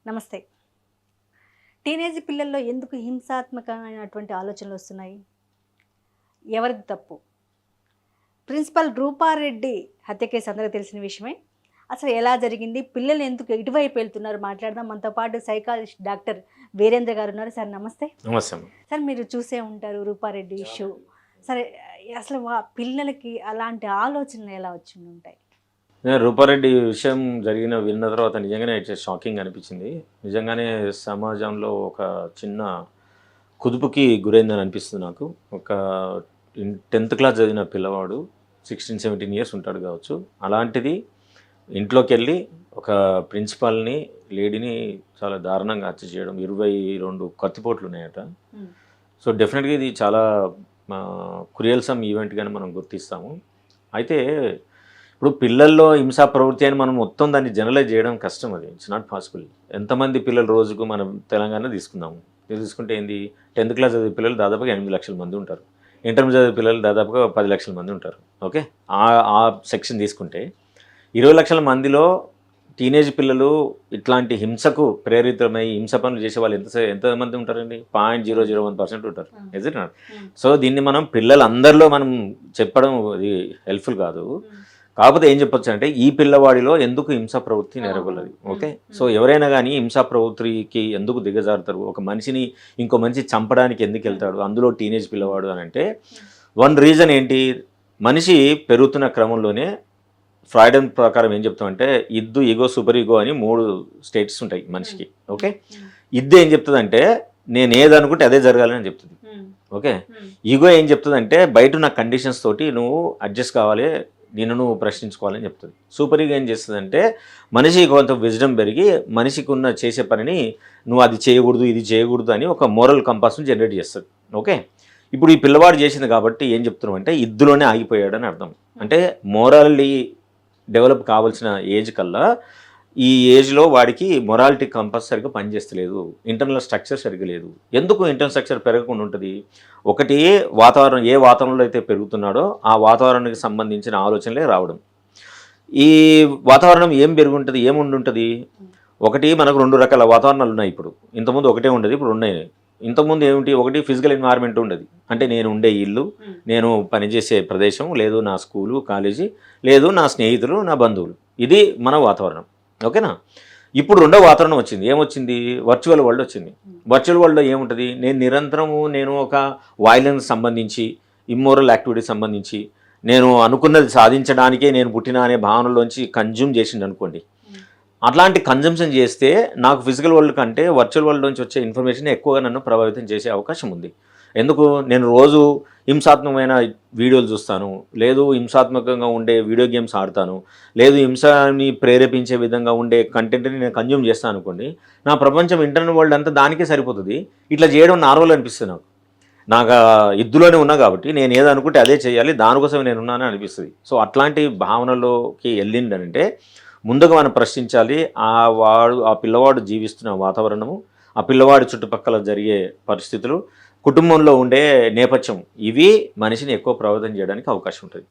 నమస్తే. టీనేజ్ పిల్లల్లో ఎందుకు హింసాత్మకమైనటువంటి ఆలోచనలు వస్తున్నాయి? ఎవరిది తప్పు? ప్రిన్సిపల్ రూపారెడ్డి హత్య కేసు అందరికీ తెలిసిన విషయమే. అసలు ఎలా జరిగింది? పిల్లలు ఎందుకు ఎటువైపు వెళ్తున్నారు మాట్లాడదాం. మనతో పాటు సైకాలజిస్ట్ డాక్టర్ వీరేంద్ర గారు ఉన్నారు. సార్ నమస్తే. నమస్తే. సార్ మీరు చూసే ఉంటారు రూపారెడ్డి ఇష్యూ. సరే, అసలు పిల్లలకి అలాంటి ఆలోచనలు ఎలా వచ్చి ఉంటాయి? రూపారెడ్డి విషయం విన్న తర్వాత నిజంగానే షాకింగ్ అనిపించింది. నిజంగానే సమాజంలో ఒక చిన్న కుదుపుకి గురైందని అనిపిస్తుంది నాకు. ఒక 10th క్లాస్ చదివిన పిల్లవాడు 16-17 ఇయర్స్ ఉంటాడు కావచ్చు. అలాంటిది ఇంట్లోకి వెళ్ళి ఒక ప్రిన్సిపాల్ని, లేడీని చాలా దారుణంగా హత్య చేయడం. 22 కత్తిపోట్లు ఉన్నాయట. సో డెఫినెట్గా ఇది చాలా క్రియల్సమ్ ఈవెంట్గానే మనం గుర్తిస్తాము. అయితే ఇప్పుడు పిల్లల్లో హింసా ప్రవృత్తి అని మనం మొత్తం దాన్ని జనరలైజ్ చేయడం కష్టం. అది ఇట్స్ నాట్ పాసిబుల్. ఎంతమంది పిల్లలు రోజుకు మనం తెలంగాణ తీసుకుంటే ఏంది, 10th క్లాస్ చదివే పిల్లలు దాదాపుగా 8 లక్షల మంది ఉంటారు. ఇంటర్మీడియట్ చదివే పిల్లలు దాదాపుగా 10 లక్షల మంది ఉంటారు. ఓకే, ఆ సెక్షన్ తీసుకుంటే 20 లక్షల మందిలో టీనేజ్ పిల్లలు ఇట్లాంటి హింసకు ప్రేరితమై హింస పనులు చేసే వాళ్ళు ఎంతమంది ఉంటారండి? 0.001% ఉంటారు. Is it not? సో దీన్ని మనం పిల్లలందరిలో మనం చెప్పడం అది హెల్ప్ఫుల్ కాదు. కాకపోతే ఏం చెప్పొచ్చు అంటే ఈ పిల్లవాడిలో ఎందుకు హింసా ప్రవృత్తి నెరగొల్లది. ఓకే, సో ఎవరైనా కానీ హింసా ప్రవృత్తికి ఎందుకు దిగజారుతారు? ఒక మనిషిని ఇంకో మనిషి చంపడానికి ఎందుకు వెళ్తాడు, అందులో టీనేజ్ పిల్లవాడు అని అంటే వన్ రీజన్ ఏంటి? మనిషి పెరుగుతున్న క్రమంలోనే ఫ్రాయిడన్ ప్రకారం ఏం చెప్తామంటే ఇద్దు, ఈగో, సూపర్ ఈగో అని 3 స్టేట్స్ ఉంటాయి మనిషికి. ఓకే, ఇద్దు ఏం చెప్తుందంటే నేను ఏదనుకుంటే అదే జరగాలని చెప్తుంది. ఓకే, ఈగో ఏం చెప్తుందంటే బయట ఉన్న కండిషన్స్ తోటి నువ్వు అడ్జస్ట్ కావాలి, నిన్ను నువ్వు ప్రశ్నించుకోవాలని చెప్తుంది. సూపర్ ఈగో ఏం చేస్తుందంటే మనిషికి కొంత విజ్డమ్ పెరిగి మనిషికి ఉన్న చేసే పనిని నువ్వు అది చేయకూడదు, ఇది చేయకూడదు అని ఒక మోరల్ కంపాస్ను జనరేట్ చేస్తుంది. ఓకే, ఇప్పుడు ఈ పిల్లవాడు చేసింది కాబట్టి ఏం చెప్తున్నావు అంటే ఇద్దులోనే ఆగిపోయాడని అర్థం. అంటే మోరల్లీ డెవలప్ కావాల్సిన ఏజ్ కల్లా ఈ ఏజ్లో వాడికి మొరాలిటీ కంపాస్ సరిగ్గా పనిచేస్తలేదు, ఇంటర్నల్ స్ట్రక్చర్ సరిగ్గా లేదు. ఎందుకు ఇంటర్నల్ స్ట్రక్చర్ పెరగకుండా ఉంటుంది? ఒకటి వాతావరణం, ఏ వాతావరణంలో అయితే పెరుగుతున్నాడో ఆ వాతావరణానికి సంబంధించిన ఆలోచనలే రావడం. ఈ వాతావరణం ఏం పెరుగుంటుంది, ఏముండుంటుంది? ఒకటి మనకు 2 రకాల వాతావరణాలు ఉన్నాయి. ఇప్పుడు ఇంతకుముందు ఒకటే ఉండేది, ఇప్పుడు ఉన్నాయి. ఇంతకుముందు ఏమిటి? ఒకటి ఫిజికల్ ఎన్వైర్న్మెంట్ ఉండేది, అంటే నేను ఉండే ఇల్లు, నేను పనిచేసే ప్రదేశం, లేదు నా స్కూలు కాలేజీ, లేదు నా స్నేహితులు, నా బంధువులు. ఇది మన వాతావరణం. ఓకేనా? ఇప్పుడు 2వ వాతావరణం వచ్చింది. ఏమొచ్చింది? వర్చువల్ వరల్డ్ వచ్చింది. వర్చువల్ వరల్డ్లో ఏముంటుంది? నేను నిరంతరము ఒక వైలెన్స్ సంబంధించి, ఇమ్మోరల్ యాక్టివిటీస్ సంబంధించి, నేను అనుకున్నది సాధించడానికే నేను పుట్టిన అనే భావనలోంచి కన్జ్యూమ్ చేసింది అనుకోండి. అట్లాంటి కన్జంప్షన్ చేస్తే నాకు ఫిజికల్ వరల్డ్ కంటే వర్చువల్ వరల్డ్ నుంచి వచ్చే ఇన్ఫర్మేషన్ ఎక్కువగా నన్ను ప్రభావితం చేసే అవకాశం ఉంది. ఎందుకు? నేను రోజు హింసాత్మకమైన వీడియోలు చూస్తాను, లేదు హింసాత్మకంగా ఉండే వీడియో గేమ్స్ ఆడతాను, లేదు హింసని ప్రేరేపించే విధంగా ఉండే కంటెంట్ని నేను కన్జ్యూమ్ చేస్తాను అనుకోండి, నా ప్రపంచం ఇంటర్నల్ వరల్డ్ అంతా దానికే సరిపోతుంది. ఇట్లా చేయడం నార్మల్ అనిపిస్తుంది నాకు ఇద్దులోనే ఉన్నా కాబట్టి నేను ఏదనుకుంటే అదే చేయాలి, దానికోసమే నేను ఉన్నానని అనిపిస్తుంది. సో అట్లాంటి భావనలోకి వెళ్ళిందంటే ముందుగా మనం ప్రశ్నించాలి. ఆ పిల్లవాడు జీవిస్తున్న వాతావరణము, ఆ పిల్లవాడి చుట్టుపక్కల జరిగే పరిస్థితులు, కుటుంబంలో ఉండే నేపథ్యం, ఇవి మనిషిని ఎక్కువ ప్రభావితం చేయడానికి అవకాశం ఉంటుంది.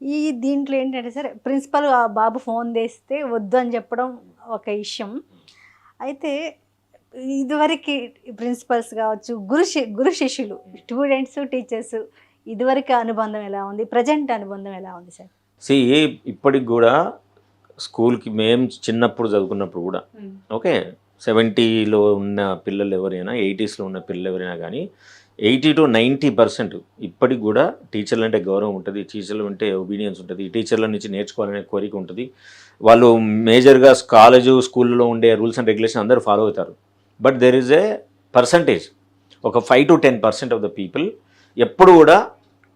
దీంట్లో ఏంటంటే సార్, ప్రిన్సిపల్ ఆ బాబు ఫోన్ చేస్తే వద్దు అని చెప్పడం ఒక విషయం అయితే, ఇదివరకు ప్రిన్సిపల్స్ కావచ్చు, గురు శిష్యులు, స్టూడెంట్స్, టీచర్స్ ఇదివరకు అనుబంధం ఎలా ఉంది, ప్రజెంట్ అనుబంధం ఎలా ఉంది సార్? ఇప్పటికి కూడా స్కూల్కి మేము చిన్నప్పుడు చదువుకున్నప్పుడు కూడా ఓకే, 70లో ఉన్న పిల్లలు ఎవరైనా, 80sలో ఉన్న పిల్లలు ఎవరైనా కానీ 80 to 90% ఇప్పటికి కూడా టీచర్లు అంటే గౌరవం ఉంటుంది, టీచర్లు అంటే ఒబీడియన్స్ ఉంటుంది, టీచర్ల నుంచి నేర్చుకోవాలనే కోరిక ఉంటుంది. వాళ్ళు మేజర్గా కాలేజు, స్కూల్లో ఉండే రూల్స్ అండ్ రెగ్యులేషన్ అందరూ ఫాలో అవుతారు. But there is a percentage, ఒక 5 to 10% ఆఫ్ ద పీపుల్ ఎప్పుడు కూడా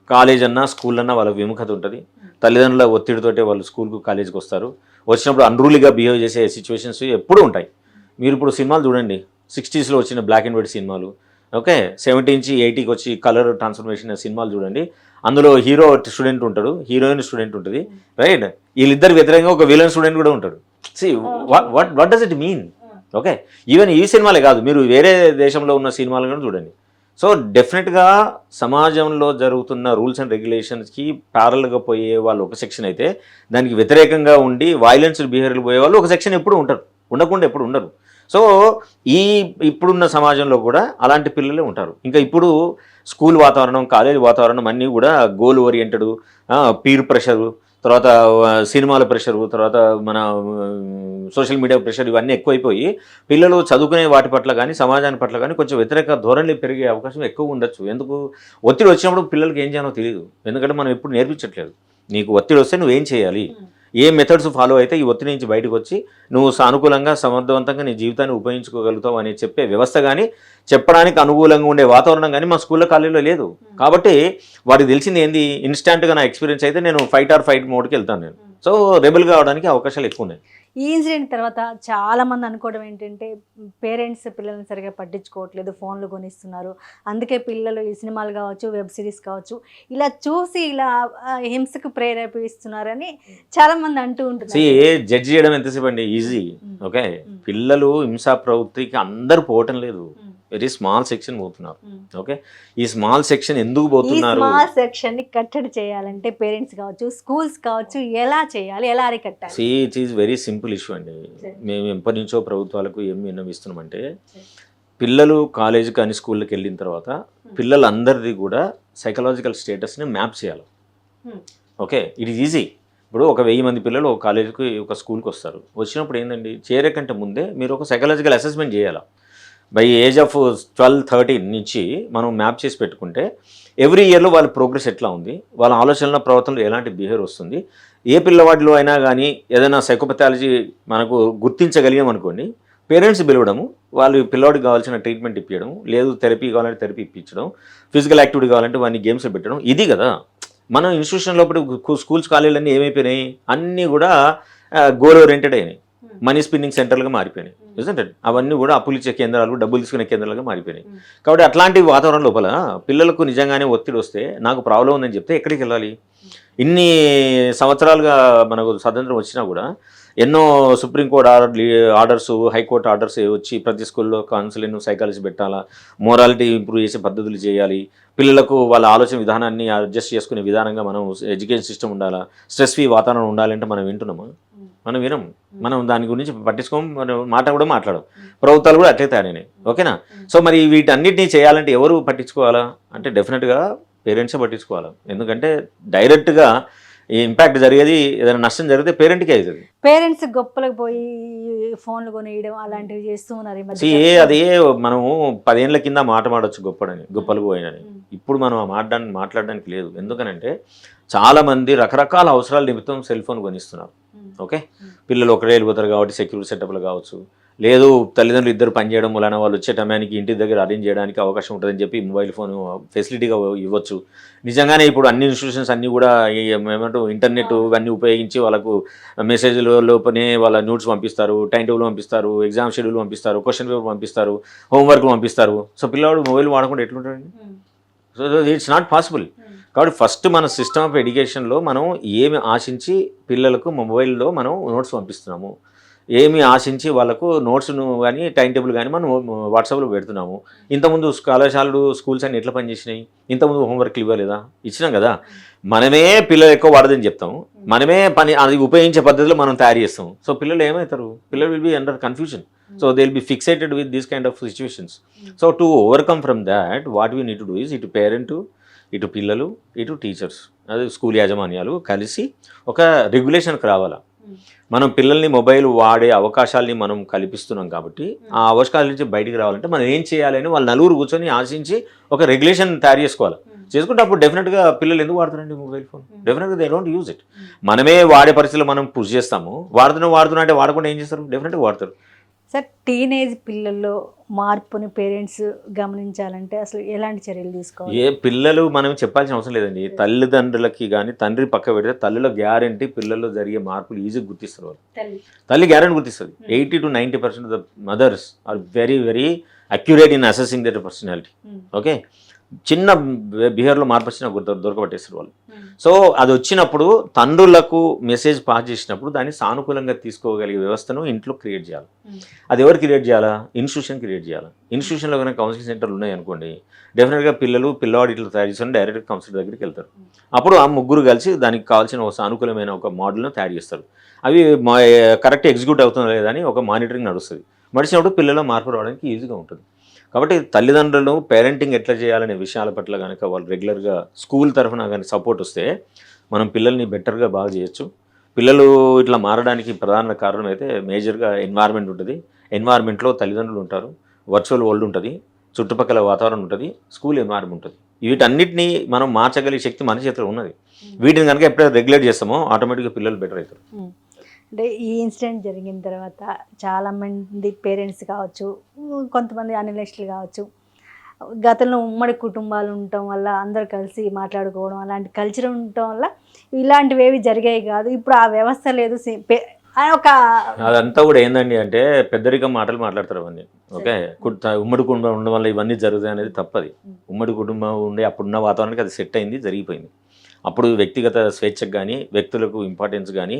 కాలేజ్ అన్నా స్కూల్ అన్నా వాళ్ళకి విముఖత ఉంటుంది. తల్లిదండ్రుల ఒత్తిడితోటే వాళ్ళు స్కూల్కు కాలేజీకి వస్తారు. వచ్చినప్పుడు అన్రూలీగా బిహేవ్ చేసే సిచ్యువేషన్స్ ఎప్పుడూ ఉంటాయి. మీరు ఇప్పుడు సినిమాలు చూడండి, 60sలో వచ్చిన బ్లాక్ అండ్ వైట్ సినిమాలు, ఓకే, 70 నుంచి 80కి వచ్చి కలర్ ట్రాన్స్ఫర్మేషన్ సినిమాలు చూడండి. అందులో హీరో స్టూడెంట్ ఉంటాడు, హీరోయిన్ స్టూడెంట్ ఉంటుంది, రైట్? వీళ్ళిద్దరు వ్యతిరేకంగా ఒక విలన్ స్టూడెంట్ కూడా ఉంటాడు. What does it mean? Okay, even ఈ సినిమాలే కాదు, మీరు వేరే దేశంలో ఉన్న సినిమాలు కూడా చూడండి. సో డెఫినెట్గా సమాజంలో జరుగుతున్న రూల్స్ అండ్ రెగ్యులేషన్స్కి ప్యారల్గా పోయే వాళ్ళు ఒక సెక్షన్ అయితే, దానికి వ్యతిరేకంగా ఉండి వైలెన్స్ బిహేవియర్లు పోయే వాళ్ళు ఒక సెక్షన్ ఎప్పుడు ఉంటారు, ఉండకుండా ఎప్పుడు ఉండరు. సో ఈ ఇప్పుడున్న సమాజంలో కూడా అలాంటి పిల్లలే ఉంటారు. ఇంకా ఇప్పుడు స్కూల్ వాతావరణం, కాలేజ్ వాతావరణం అన్నీ కూడా గోల్ ఓరియంటెడ్, పీర్ ప్రెషరు, తర్వాత సినిమాల ప్రెషరు, తర్వాత మన సోషల్ మీడియా ప్రెషర్, ఇవన్నీ ఎక్కువైపోయి పిల్లలు చదువుకునే వాటి పట్ల కానీ సమాజాన్ని పట్ల కానీ కొంచెం వ్యతిరేక ధోరణి పెరిగే అవకాశం ఎక్కువ ఉండొచ్చు. ఎందుకు? ఒత్తిడి వచ్చినప్పుడు పిల్లలకి ఏం చేయాలో తెలియదు. ఎందుకంటే మనం ఎప్పుడు నేర్పించట్లేదు. నీకు ఒత్తిడి వస్తే నువ్వేం చేయాలి, ఏ మెథడ్స్ ఫాలో అయితే ఈ ఒత్తిడి నుంచి బయటకు వచ్చి నువ్వు సానుకూలంగా సమర్థవంతంగా నీ జీవితాన్ని ఉపయోగించుకోగలుగుతావు అని చెప్పే వ్యవస్థ కానీ, చెప్పడానికి అనుకూలంగా ఉండే వాతావరణం కానీ మా స్కూల్లో కాలేజీలో లేదు. కాబట్టి వాడికి తెలిసింది ఏంది, ఇన్స్టాంట్గా నా ఎక్స్పీరియన్స్ అయితే నేను ఫైట్ మోడ్కి వెళ్తాను నేను. సో రెబెల్ కావడానికి అవకాశాలు ఎక్కువ ఉన్నాయి. ఈ ఇన్సిడెంట్ తర్వాత చాలామంది అనుకోవడం ఏంటంటే పేరెంట్స్ పిల్లల్ని సరిగా పట్టించుకోవట్లేదు, ఫోన్లు కొనిస్తున్నారు, అందుకే పిల్లలు ఈ సినిమాలు కావచ్చు, వెబ్ సిరీస్ కావచ్చు ఇలా చూసి ఇలా హింసకు ప్రేరేపిస్తున్నారని చాలామంది అంటూ ఉంటున్నారు. జడ్జి చేయడం ఎంతసేపు అండి, ఈజీ. ఓకే, పిల్లలు హింసా ప్రవృత్తికి అందరూ పోవటం లేదు, వెరీ స్మాల్ సెక్షన్ పోతున్నారు. ఓకే, ఈ స్మాల్ సెక్షన్ ఎందుకు పోతున్నారు? స్మాల్ సెక్షన్ ని కట్టడి చేయాలంటే పేరెంట్స్ కావచ్చు, స్కూల్స్ కావచ్చు, ఎలా చేయాలి, ఎలా అరికట్టాలి? It is very simple issue అండి. మేము ఎప్పటి నుంచో ప్రభుత్వాలకు ఏం విన్నవిస్తున్నామంటే, పిల్లలు కాలేజ్ కానీ స్కూల్కి వెళ్ళిన తర్వాత పిల్లలందరిది కూడా సైకలాజికల్ స్టేటస్ని మ్యాప్ చేయాలి. Okay, it is easy. ఇప్పుడు ఒక 1000 మంది పిల్లలు ఒక కాలేజీకి ఒక స్కూల్కి వస్తారు. వచ్చినప్పుడు ఏంటండి, చేరే కంటే ముందే మీరు ఒక సైకలాజికల్ అసెస్మెంట్ చేయాలి. బై ఏజ్ ఆఫ్ 12-13 నుంచి మనం మ్యాప్ చేసి పెట్టుకుంటే ఎవ్రీ ఇయర్లో వాళ్ళ ప్రోగ్రెస్ ఎట్లా ఉంది, వాళ్ళ ఆలోచనల ప్రవర్తనలో ఎలాంటి బిహేవియర్ వస్తుంది, ఏ పిల్లవాడిలో అయినా కానీ ఏదైనా సైకోపథాలజీ మనకు గుర్తించగలిగాం అనుకోండి, పేరెంట్స్ పిలవడము, వాళ్ళు పిల్లవాడికి కావాల్సిన ట్రీట్మెంట్ ఇప్పించడం, లేదు థెరపీ కావాలంటే థెరపీ ఇప్పించడం, ఫిజికల్ యాక్టివిటీ కావాలంటే వాడిని గేమ్స్ పెట్టడం, ఇది కదా. మనం ఇన్స్టిట్యూషన్ లోపల స్కూల్స్ కాలేజీలు అన్నీ ఏమైపోయినాయి, అన్నీ కూడా గోల్ ఓరియంటెడ్ అయినాయి, మనీ స్పిన్నింగ్ సెంటర్లుగా మారిపోయినాయి. నిజంటే అవన్నీ కూడా అప్పులు ఇచ్చే కేంద్రాలు, డబ్బులు తీసుకునే కేంద్రాలుగా మారిపోయినాయి. కాబట్టి అట్లాంటి వాతావరణం లోపల పిల్లలకు నిజంగానే ఒత్తిడి వస్తే నాకు ప్రాబ్లం ఉందని చెప్తే ఎక్కడికి వెళ్ళాలి? ఇన్ని సంవత్సరాలుగా మనకు స్వతంత్రం వచ్చినా కూడా ఎన్నో సుప్రీంకోర్టు ఆర్డర్స్, హైకోర్టు ఆర్డర్స్ వచ్చి ప్రతి స్కూల్లో కౌన్సిలింగ్, సైకాలజీ పెట్టాలా, మోరాలిటీ ఇంప్రూవ్ చేసే పద్ధతులు చేయాలి, పిల్లలకు వాళ్ళ ఆలోచన విధానాన్ని అడ్జస్ట్ చేసుకునే విధానంగా మనం ఎడ్యుకేషన్ సిస్టమ్ ఉండాలా, స్ట్రెస్ ఫ్రీ వాతావరణం ఉండాలంటే మనం వింటున్నామా? మనం వినం. మనం దాని గురించి పట్టించుకోం, మనం మాట కూడా మాట్లాడం. ప్రభుత్వాలు కూడా అట్లే తయారైనాయి. ఓకేనా? సో మరి వీటన్నిటినీ చేయాలంటే ఎవరు పట్టించుకోవాలా అంటే డెఫినెట్గా పేరెంట్సే పట్టించుకోవాలి. ఎందుకంటే డైరెక్ట్గా ఈ ఇంపాక్ట్ జరిగేది, ఏదైనా నష్టం జరిగితే పేరెంట్కే అవుతుంది. పేరెంట్స్ గొప్పలకు పోయి ఫోన్లు కొనియడం అలాంటివి చేస్తూ ఉన్నారు ఈ మధ్య. అదే మనము 10 ఏళ్ల కింద మాట్లాడొచ్చు గొప్పలు పోయినని. ఇప్పుడు మనం ఆ మాట్లాడడానికి లేదు. ఎందుకనంటే చాలామంది రకరకాల అవసరాల నిమిత్తం సెల్ ఫోన్ కొనిస్తున్నారు. ఓకే, పిల్లలు ఒకటే వెళ్ళిపోతారు కాబట్టి సెక్యూరిటీ సెటప్లు కావచ్చు, లేదు తల్లిదండ్రులు ఇద్దరు పనిచేయడం వలన వాళ్ళు వచ్చే టైంకి ఇంటి దగ్గర అరేంజ్ చేయడానికి అవకాశం ఉంటుందని చెప్పి మొబైల్ ఫోన్ ఫెసిలిటీగా ఇవ్వచ్చు. నిజంగానే ఇప్పుడు అన్ని ఇన్స్టిట్యూషన్స్ అన్నీ కూడా ఏమంటూ ఇంటర్నెట్ ఇవన్నీ ఉపయోగించి వాళ్ళకు మెసేజ్ల లోపనే వాళ్ళ నోట్స్ పంపిస్తారు, టైం టేబుల్ పంపిస్తారు, ఎగ్జామ్ షెడ్యూల్ పంపిస్తారు, క్వశ్చన్ పేపర్ పంపిస్తారు, హోంవర్క్లు పంపిస్తారు. సో పిల్లవాడు మొబైల్ వాడకుండా ఎట్లుంటాడండి? So it's not possible. కాబట్టి ఫస్ట్ మన సిస్టమ్ ఆఫ్ ఎడ్యుకేషన్లో మనం ఏమి ఆశించి పిల్లలకు మొబైల్లో మనం నోట్స్ పంపిస్తున్నాము, ఏమి ఆశించి వాళ్ళకు నోట్స్ను కానీ టైం టేబుల్ కానీ మనం వాట్సాప్లో పెడుతున్నాము. ఇంతకుముందు కళాశాలలు, స్కూల్స్ అన్ని ఎట్లా పనిచేసినాయి? ఇంతకుముందు హోంవర్క్లు ఇవ్వలేదా? ఇచ్చినాం కదా. మనమే పిల్లలు ఎక్కువ వాడదని చెప్తాము, మనమే అది ఉపయోగించే పద్ధతిలో మనం తయారు చేస్తాం. సో పిల్లలు ఏమవుతారు? పిల్లలు will be under confusion. So they will be fixated with these kind of situations. So to overcome from that what we need to do is, ఇటు పేరెంట్, ఇటు పిల్లలు, ఇటు టీచర్స్, అదే స్కూల్ యాజమాన్యాలు కలిసి ఒక రెగ్యులేషన్కి రావాలా. మనం పిల్లల్ని మొబైల్ వాడే అవకాశాలని మనం కల్పిస్తున్నాం కాబట్టి ఆ అవకాశాల నుంచి బయటికి రావాలంటే మనం ఏం చేయాలి అని వాళ్ళు నలుగురు కూర్చొని ఆశించి ఒక రెగ్యులేషన్ తయారు చేసుకోవాలి. చేసుకుంటే అప్పుడు డెఫినెట్గా పిల్లలు ఎందుకు వాడుతారండి మొబైల్ ఫోన్? డెఫినెట్గా దే డోంట్ యూజ్ ఇట్. మనమే వాడే పరిస్థితుల్లో మనం పుష్ చేస్తాము. వాడుతున్నా అంటే వాడకుండా ఏం చేస్తారు? డెఫినెట్గా వాడతారు. సార్, టీనేజ్ పిల్లల్లో మార్పుని పేరెంట్స్ గమనించాలంటే అసలు ఎలాంటి చర్యలు తీసుకోవాలి? పిల్లలు మనం చెప్పాల్సిన అవసరం లేదండి. తల్లిదండ్రులకి కానీ తండ్రి పక్క పెడితే తల్లిలో గ్యారంటీ పిల్లల్లో జరిగే మార్పులు ఈజీగా గుర్తిస్తారు. వాళ్ళు తల్లి గ్యారంటీ గుర్తిస్తుంది. 80 to 90% of the mothers are very very accurate in assessing their personality. Okay, చిన్న బిహేవియర్లో మార్పు వచ్చినా దొరకబట్టేస్తారు వాళ్ళు. సో అది వచ్చినప్పుడు తండ్రులకు మెసేజ్ పాస్ చేసినప్పుడు దాన్ని సానుకూలంగా తీసుకోగలిగే వ్యవస్థను ఇంట్లో క్రియేట్ చేయాలి. అది ఎవరు క్రియేట్ చేయాలా? ఇన్స్టిట్యూషన్ క్రియేట్ చేయాలి. ఇన్స్టిట్యూషన్లో కనుక కౌన్సిలింగ్ సెంటర్లు ఉన్నాయనుకోండి, డెఫినెట్గా పిల్లవాడు ఇట్లా తయారు చేసుకుని డైరెక్ట్గా కౌన్సిలర్ దగ్గరికి వెళ్తారు. అప్పుడు ఆ ముగ్గురు కలిసి దానికి కావాల్సిన ఒక సానుకూలమైన ఒక మోడల్ను తయారు చేస్తారు. అవి కరెక్ట్ ఎగ్జిక్యూట్ అవుతుందో లేదని ఒక మానిటరింగ్ నడుస్తుంది. మడిచినప్పుడు పిల్లల మార్పు రావడానికి ఈజీగా ఉంటుంది. కాబట్టి తల్లిదండ్రులు పేరెంటింగ్ ఎట్లా చేయాలనే విషయాల పట్ల కనుక వాళ్ళు రెగ్యులర్గా స్కూల్ తరఫున కానీ సపోర్ట్ వస్తే మనం పిల్లల్ని బెటర్గా బాగా చేయొచ్చు. పిల్లలు ఇట్లా మారడానికి ప్రధాన కారణం అయితే మేజర్గా ఎన్వైర్న్మెంట్ ఉంటుంది. ఎన్వైర్న్మెంట్లో తల్లిదండ్రులు ఉంటారు, వర్చువల్ వరల్డ్ ఉంటుంది, చుట్టుపక్కల వాతావరణం ఉంటుంది, స్కూల్ ఎన్వైర్న్మెంట్ ఉంటుంది. వీటన్నిటిని మనం మార్చగలిగే శక్తి మన చేతిలో ఉన్నది. వీటిని కనుక ఎప్పుడైతే రెగ్యులేట్ చేస్తామో ఆటోమేటిక్గా పిల్లలు బెటర్ అవుతారు. అంటే ఈ ఇన్సిడెంట్ జరిగిన తర్వాత చాలామంది పేరెంట్స్ కావచ్చు, కొంతమంది అనలిస్టులు కావచ్చు, గతంలో ఉమ్మడి కుటుంబాలు ఉండటం వల్ల అందరు కలిసి మాట్లాడుకోవడం అలాంటి కల్చర్ ఉండటం వల్ల ఇలాంటివి ఏవి జరిగాయి కాదు, ఇప్పుడు ఆ వ్యవస్థ లేదు ఒక అదంతా కూడా ఏందండి అంటే పెద్దరికం మాటలు మాట్లాడతారు అవన్నీ. ఓకే, ఉమ్మడి కుటుంబం ఉండడం వల్ల ఇవన్నీ జరుగుతాయి అనేది తప్పది. ఉమ్మడి కుటుంబం ఉండే అప్పుడున్న వాతావరణానికి అది సెట్ అయింది, జరిగిపోయింది. అప్పుడు వ్యక్తిగత స్వేచ్ఛకు కానీ వ్యక్తులకు ఇంపార్టెన్స్ కానీ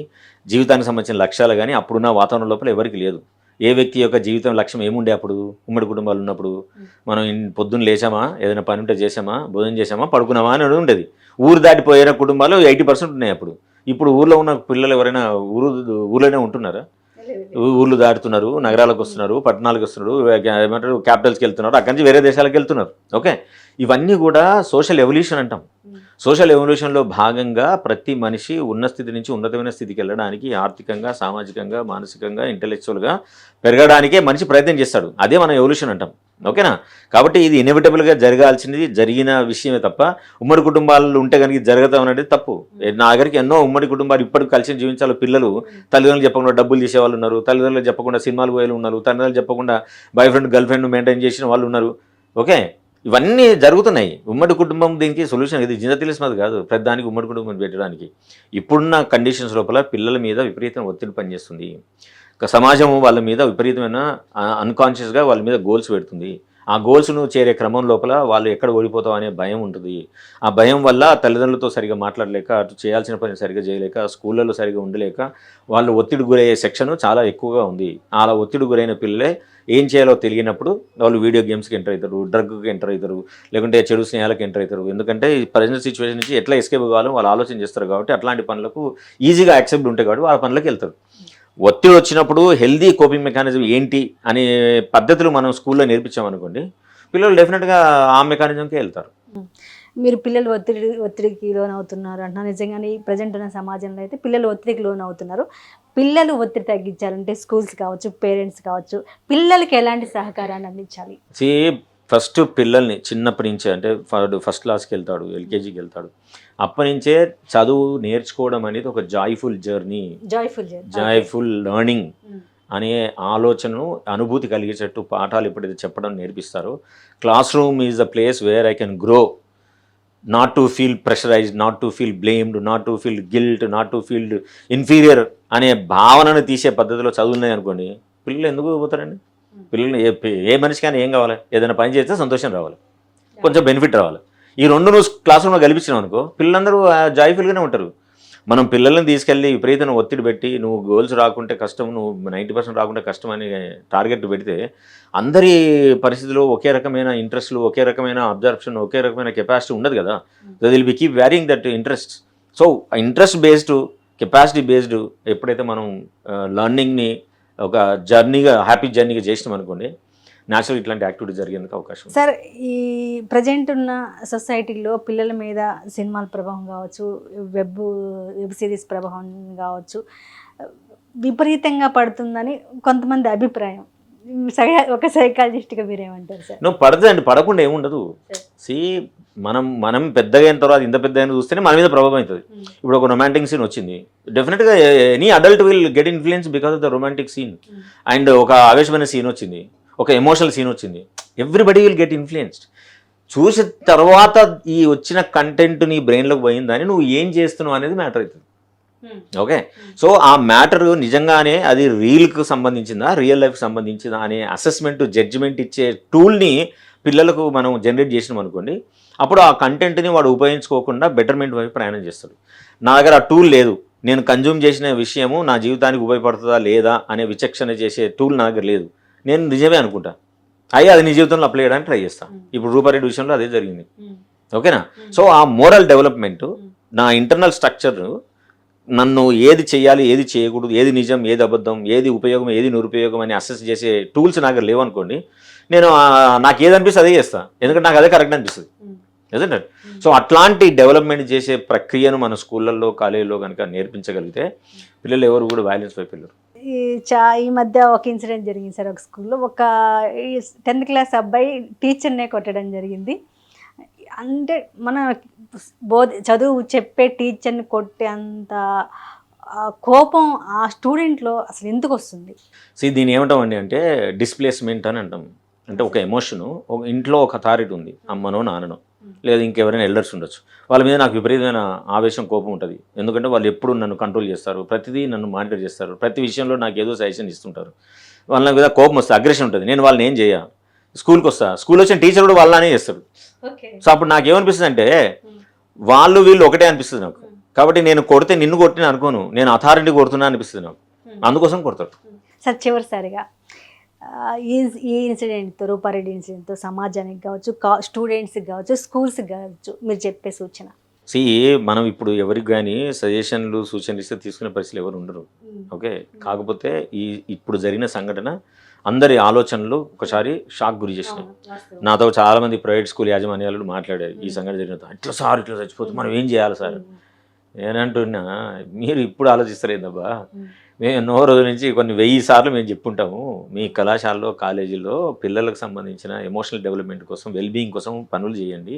జీవితానికి సంబంధించిన లక్ష్యాలు కానీ అప్పుడున్న వాతావరణం లోపల ఎవరికి లేదు. ఏ వ్యక్తి యొక్క జీవితం లక్ష్యం ఏముండే అప్పుడు ఉమ్మడి కుటుంబాలు ఉన్నప్పుడు? మనం పొద్దున్న లేచామా, ఏదైనా పని ఉంటే చేసామా, భోజనం చేసామా, పడుకున్నామా అని ఉండేది. ఊరు దాటిపోయిన కుటుంబాలు 80% ఉన్నాయి అప్పుడు. ఇప్పుడు ఊర్లో ఉన్న పిల్లలు ఎవరైనా ఊర్లోనే ఉంటున్నారా? ఊర్లు దాటుతున్నారు, నగరాలకు వస్తున్నారు, పట్టణాలకు వస్తున్నారు, ఏమంటారు క్యాపిటల్స్కి వెళ్తున్నారు, అక్కడి నుంచి వేరే దేశాలకు వెళ్తున్నారు. ఓకే, ఇవన్నీ కూడా సోషల్ ఎవల్యూషన్ అంటాం. సోషల్ ఎవల్యూషన్లో భాగంగా ప్రతి మనిషి ఉన్న స్థితి నుంచి ఉన్నతమైన స్థితికి వెళ్ళడానికి ఆర్థికంగా, సామాజికంగా, మానసికంగా, ఇంటెలెక్చువల్గా పెరగడానికే మనిషి ప్రయత్నం చేస్తాడు. అదే మనం ఎవల్యూషన్ అంటాం. ఓకేనా? కాబట్టి ఇది ఇన్ఎవిటబుల్గా జరగాల్సింది, జరిగిన విషయమే తప్ప ఉమ్మడి కుటుంబాలు ఉంటే కనుక జరగతాం అనేది తప్పు. నా దగ్గరికి ఎన్నో ఉమ్మడి కుటుంబాలు ఇప్పటికి కలిసి జీవించాలి పిల్లలు తల్లిదండ్రులు చెప్పకుండా డబ్బులు చేసే వాళ్ళు ఉన్నారు, తల్లిదండ్రులు చెప్పకుండా సినిమాలు పోయే ఉన్నారు, తల్లిదండ్రులు చెప్పకుండా boy friend girl friend maintain చేసిన వాళ్ళు ఉన్నారు. ఓకే, ఇవన్నీ జరుగుతున్నాయి. ఉమ్మడి కుటుంబం దీనికి సొల్యూషన్ ఇది జింద తెలిసినది కాదు, పెద్దానికి ఉమ్మడి కుటుంబం పెట్టడానికి. ఇప్పుడున్న కండిషన్స్ లోపల పిల్లల మీద విపరీతమైన ఒత్తిడి పనిచేస్తుంది. సమాజం వాళ్ళ మీద విపరీతమైన అన్కాన్షియస్గా వాళ్ళ మీద గోల్స్ పెడుతుంది. ఆ గోల్స్ను చేరే క్రమం లోపల వాళ్ళు ఎక్కడ ఓడిపోతాం అనే భయం ఉంటుంది. ఆ భయం వల్ల తల్లిదండ్రులతో సరిగా మాట్లాడలేక, అటు చేయాల్సిన పని సరిగా చేయలేక, స్కూళ్ళలో సరిగా ఉండలేక వాళ్ళు ఒత్తిడి గురయ్యే సెక్షన్ చాలా ఎక్కువగా ఉంది. అలా ఒత్తిడి గురైన పిల్లలే ఏం చేయాలో తెలియనప్పుడు వాళ్ళు వీడియో గేమ్స్కి ఎంటర్ అవుతారు, డ్రగ్కి ఎంటర్ అవుతారు, లేకుంటే చెడు స్నేహాలకు ఎంటర్ అవుతారు. ఎందుకంటే ఈ ప్రజెంట్ సిచ్యువేషన్ నుంచి ఎట్లా ఎస్కేప్ కావాలో వాళ్ళు ఆలోచన చేస్తారు. కాబట్టి అట్లాంటి పనులకు ఈజీగా యాక్సెప్ట్ ఉంటాయి కాబట్టి వాళ్ళ పనులకు వెళ్తారు. ఒత్తిడి వచ్చినప్పుడు హెల్దీ కోపింగ్ మెకానిజం ఏంటి అనే పద్ధతులు మనం స్కూల్లో నేర్పించామనుకోండి, పిల్లలు డెఫినెట్గా ఆ మెకానిజంకే వెళ్తారు. మీరు పిల్లలు ఒత్తిడికి లోన్ అవుతున్నారు అంటున్నారు. నిజంగానే ఈ ప్రజెంట్ ఉన్న సమాజంలో అయితే పిల్లలు ఒత్తిడికి లోన్ అవుతున్నారు. పిల్లలు ఒత్తిడి తగ్గించాలంటే స్కూల్స్ కావచ్చు, పేరెంట్స్ కావచ్చు, పిల్లలకి ఎలాంటి సహకారాన్ని అందించాలి? ఫస్ట్ పిల్లల్ని చిన్నప్పటి నుంచే, అంటే ఫస్ట్ క్లాస్కి వెళ్తాడు, ఎల్కేజీకి వెళ్తాడు, అప్పటి నుంచే చదువు నేర్చుకోవడం అనేది ఒక జాయ్ఫుల్ జర్నీ, జాయ్ఫుల్ లెర్నింగ్ అనే ఆలోచనను అనుభూతి కలిగేటట్టు పాఠాలు ఎప్పుడైతే చెప్పడం నేర్పిస్తారో, classroom is the place where I can grow, not to feel pressurised, not to feel blamed, not to feel guilt, not to feel inferior అనే భావనను తీసే పద్ధతిలో చదువున్నాయి అనుకోండి, పిల్లలు ఎందుకు పోతారండి? పిల్లలు ఏ మనిషికైనా ఏం కావాలి? ఏదైనా పని చేస్తే సంతోషం రావాలి, కొంచెం బెనిఫిట్ రావాలి. ఈ రెండు నువ్వు క్లాస్ రూమ్లో కల్పించినావు అనుకో, పిల్లలందరూ జాయ్ఫుల్గానే ఉంటారు. మనం పిల్లల్ని తీసుకెళ్ళి విపరీతమైన ఒత్తిడి పెట్టి నువ్వు గోల్స్ రాకుంటే కష్టం, నువ్వు 90% రాకుంటే కష్టం అని టార్గెట్ పెడితే అందరి పరిస్థితుల్లో ఒకే రకమైన ఇంట్రెస్ట్లు, ఒకే రకమైన అబ్జర్ప్షన్, ఒకే రకమైన కెపాసిటీ ఉండదు కదా. They will be keep varying that interest. So interest based, capacity based ఎప్పుడైతే మనం లర్నింగ్ని ఒక జర్నీగా, హ్యాపీ జర్నీగా చేసినాం అనుకోండి, న్యాచురల్ ఇట్లాంటి యాక్టివిటీ జరిగేందుకు అవకాశం. సార్, ఈ ప్రజెంట్ ఉన్న సొసైటీలో పిల్లల మీద సినిమాల ప్రభావం కావచ్చు, వెబ్ సిరీస్ ప్రభావం కావచ్చు, విపరీతంగా పడుతుందని కొంతమంది అభిప్రాయం. ఒక సైకాలజిస్ట్గా మీరేమంటారు సార్? నువ్వు పడుతుందండి, పడకుండా ఏముండదు. మనం పెద్దగా అయిన తర్వాత, ఇంత పెద్ద అయిన చూస్తేనే మన మీద ప్రభావం అవుతుంది. ఇప్పుడు ఒక రొమాంటిక్ సీన్ వచ్చింది, డెఫినెట్గా any adult will get influence because of the romantic scene. And ఒక ఆవేశమైన సీన్ వచ్చింది, ఒక ఎమోషనల్ సీన్ వచ్చింది, ఎవ్రీబడి విల్ గెట్ ఇన్ఫ్లుయెన్స్డ్. చూసిన తర్వాత ఈ వచ్చిన కంటెంట్ నీ బ్రెయిన్లోకి పోయిందని నువ్వు ఏం చేస్తున్నావు అనేది మ్యాటర్ అవుతుంది. ఓకే, సో ఆ మ్యాటర్ నిజంగానే అది రీల్కి సంబంధించిందా, రియల్ లైఫ్కి సంబంధించిందా అనే అసెస్మెంట్, జడ్జిమెంట్ ఇచ్చే టూల్ని పిల్లలకు మనం జనరేట్ చేసినాం అనుకోండి, అప్పుడు ఆ కంటెంట్ని వాడు ఉపయోగించుకోకుండా బెటర్మెంట్ వైపు ప్రయాణం చేస్తాడు. నా దగ్గర ఆ టూల్ లేదు, నేను కన్జ్యూమ్ చేసిన విషయము నా జీవితానికి ఉపయోగపడుతుందా లేదా అనే విచక్షణ చేసే టూల్ నా దగ్గర లేదు, నేను నిజమే అనుకుంటా, అయ్యి అది నీ జీవితంలో అప్లై చేయడానికి ట్రై చేస్తాను. ఇప్పుడు రూపారెడ్డి విషయంలో అదే జరిగింది. ఓకేనా? సో ఆ మోరల్ డెవలప్మెంట్, నా ఇంటర్నల్ స్ట్రక్చర్ నన్ను ఏది చేయాలి, ఏది చేయకూడదు, ఏది నిజం, ఏది అబద్ధం, ఏది ఉపయోగం, ఏది నిరుపయోగం అని అసెస్ చేసే టూల్స్ నాకు లేవనుకోండి, నేను నాకు ఏది అనిపిస్తే అదే చేస్తాను, ఎందుకంటే నాకు అదే కరెక్ట్ అనిపిస్తుంది. నిజంటే సో అట్లాంటి డెవలప్మెంట్ చేసే ప్రక్రియను మన స్కూళ్ళల్లో, కాలేజీలో కనుక నేర్పించగలిగితే పిల్లలు ఎవరు కూడా వైలెన్స్ వైపు వెళ్ళరు. ఈ మధ్య ఒక ఇన్సిడెంట్ జరిగింది సార్. ఒక స్కూల్లో ఒక 10th క్లాస్ అబ్బాయి టీచర్నే కొట్టడం జరిగింది. అంటే మన చదువు చెప్పే టీచర్ని కొట్టే అంత కోపం ఆ స్టూడెంట్లో అసలు ఎందుకు వస్తుంది? దీన్ని ఏమంటామండి అంటే డిస్ప్లేస్మెంట్ అని అంటాం. అంటే ఒక ఎమోషను, ఒక ఇంట్లో ఒక అథారిటీ ఉంది, అమ్మనో నాన్ననో లేదా ఇంకెవరైనా ఎల్డర్స్ ఉండొచ్చు, వాళ్ళ మీద నాకు విపరీతమైన ఆవేశం, కోపం ఉంటుంది. ఎందుకంటే వాళ్ళు ఎప్పుడు నన్ను కంట్రోల్ చేస్తారు, ప్రతిదీ నన్ను మానిటర్ చేస్తారు, ప్రతి విషయంలో నాకు ఏదో సజెషన్ ఇస్తుంటారు. వాళ్ళ మీద కోపం వస్తే అగ్రెషన్ ఉంటుంది. నేను వాళ్ళని ఏం చేయ, స్కూల్కి వస్తా, స్కూల్ వచ్చిన టీచర్ కూడా వాళ్ళనే చేస్తాడు. సో అప్పుడు నాకేమనిపిస్తుంది అంటే వాళ్ళు వీళ్ళు ఒకటే అనిపిస్తుంది నాకు. కాబట్టి నేను కొడితే నిన్ను కొట్టిన అనుకోను, నేను అథారిటీ కొడుతున్నా అనిపిస్తుంది నాకు, అందుకోసం కొడతాడు. సార్ చివరిసారిగా ఈ ఇన్సిడెంట్తో, రూపారెడ్డి ఇన్సిడెంట్తో సమాజానికి కావచ్చు, స్టూడెంట్స్కి కావచ్చు, స్కూల్స్కి కావచ్చు మీరు చెప్పే సూచన? మనం ఇప్పుడు ఎవరికి కానీ సజెషన్లు, సూచనలు ఇస్తే తీసుకునే పరిస్థితులు ఎవరు ఉండరు. ఓకే, కాకపోతే ఇప్పుడు జరిగిన సంఘటన అందరి ఆలోచనలు ఒకసారి షాక్ గురి చేసినాయి. నాతో చాలామంది ప్రైవేట్ స్కూల్ యాజమాన్యాలు మాట్లాడారు ఈ సంఘటన జరిగిన, ఇట్లా సార్ ఇట్లా చచ్చిపోతే మనం ఏం చేయాలి సార్. నేనంటున్నా, మీరు ఇప్పుడు ఆలోచిస్తారేందబ్బా, మేము ఎన్నో రోజుల నుంచి కొన్ని 1000 సార్లు మేము చెప్పుంటాము, మీ కళాశాలలో, కాలేజీలో పిల్లలకు సంబంధించిన ఎమోషనల్ డెవలప్మెంట్ కోసం, వెల్బీయింగ్ కోసం పనులు చేయండి,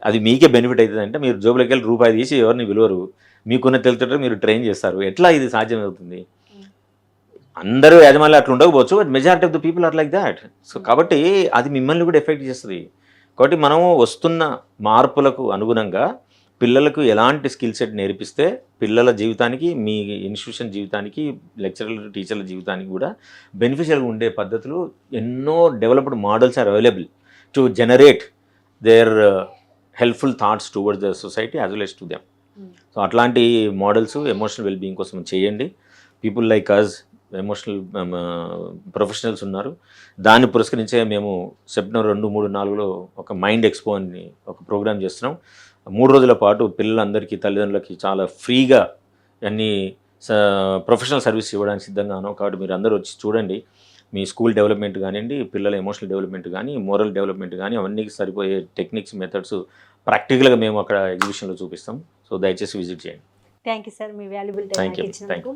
అది మీకే బెనిఫిట్ అవుతుంది. అంటే మీరు జోబులోకి వెళ్ళి రూపాయి తీసి ఎవరిని విలువరు, మీకున్న తెలుతుంటే మీరు ట్రైన్ చేస్తారు, ఎట్లా ఇది సాధ్యమవుతుంది? అందరూ యాజమాన్యాలు అట్లా ఉండకపోవచ్చు, but majority of the people are like that. So కాబట్టి అది మిమ్మల్ని కూడా ఎఫెక్ట్ చేస్తుంది. కాబట్టి మనము వస్తున్న మార్పులకు అనుగుణంగా పిల్లలకు ఎలాంటి స్కిల్ సెట్ నేర్పిస్తే పిల్లల జీవితానికి, మీ ఇన్స్టిట్యూషన్ జీవితానికి, లెక్చరర్ టీచర్ల జీవితానికి కూడా బెనిఫిషియల్గా ఉండే పద్ధతులు ఎన్నో developed models are available to generate their helpful thoughts towards the society as well as to them. So అట్లాంటి మోడల్స్ ఎమోషనల్ వెల్బీయింగ్ కోసం చేయండి. People like us emotional professionals ఉన్నారు. దాన్ని పురస్కరించే మేము సెప్టెంబర్ 2, 3, 4లో ఒక మైండ్ ఎక్స్పో అని ఒక ప్రోగ్రామ్ చేస్తున్నాం. 3 రోజుల పాటు పిల్లలందరికీ, తల్లిదండ్రులకి చాలా ఫ్రీగా అన్ని ప్రొఫెషనల్ సర్వీస్ ఇవ్వడానికి సిద్ధంగాను. కాబట్టి మీరు అందరూ వచ్చి చూడండి. మీ స్కూల్ డెవలప్మెంట్ కానివ్వండి, పిల్లల ఎమోషనల్ డెవలప్మెంట్ కానీ, మోరల్ డెవలప్మెంట్ కానీ, అవన్నీ సరిపోయే టెక్నిక్స్, మెథడ్స్ ప్రాక్టికల్గా మేము అక్కడ ఎగ్జిబిషన్లో చూపిస్తాం. సో దయచేసి విజిట్ చేయండి. Thank you sir, me valuable time ఇచ్చినందుకు.